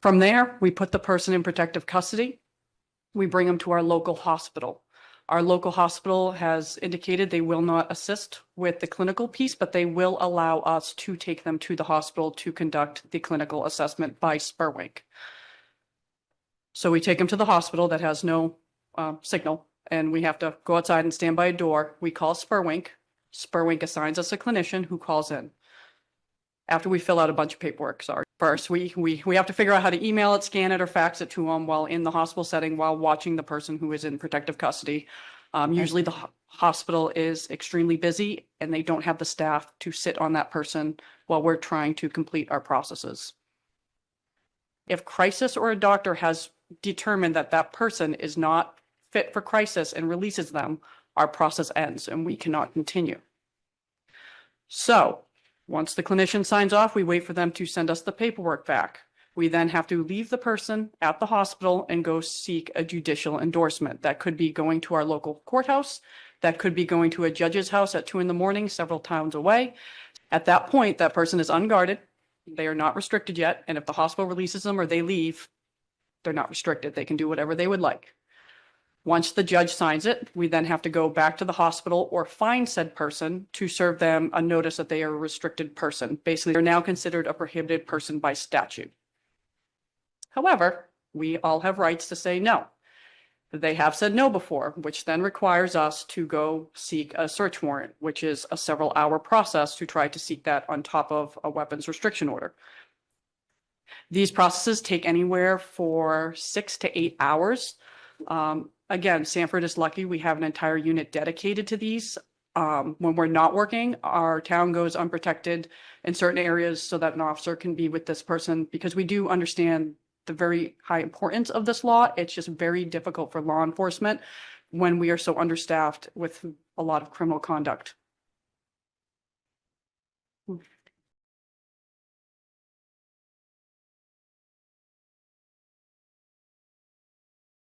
From there, we put the person in protective custody. We bring them to our local hospital. Our local hospital has indicated they will not assist with the clinical piece, but they will allow us to take them to the hospital to conduct the clinical assessment by Spurwink. So we take them to the hospital that has no signal, and we have to go outside and stand by a door. We call Spurwink. Spurwink assigns us a clinician who calls in. After we fill out a bunch of paperwork, first we have to figure out how to email it, scan it, or fax it to them while in the hospital setting while watching the person who is in protective custody. Usually the hospital is extremely busy and they don't have the staff to sit on that person while we're trying to complete our processes. If crisis or a doctor has determined that that person is not fit for crisis and releases them, our process ends and we cannot continue. So once the clinician signs off, we wait for them to send us the paperwork back. We then have to leave the person at the hospital and go seek a judicial endorsement. That could be going to our local courthouse. That could be going to a judge's house at 2 a.m, several towns away. At that point, that person is unguarded. They are not restricted yet. And if the hospital releases them or they leave, they're not restricted. They can do whatever they would like. Once the judge signs it, we then have to go back to the hospital or find said person to serve them a notice that they are a restricted person. Basically, they're now considered a prohibited person by statute. However, we all have rights to say no. They have said no before, which then requires us to go seek a search warrant, which is a several-hour process to try to seek that on top of a weapons restriction order. These processes take anywhere for 6 to 8 hours. Again, Sanford is lucky. We have an entire unit dedicated to these. When we're not working, our town goes unprotected in certain areas so that an officer can be with this person because we do understand the very high importance of this law. It's just very difficult for law enforcement when we are so understaffed with a lot of criminal conduct.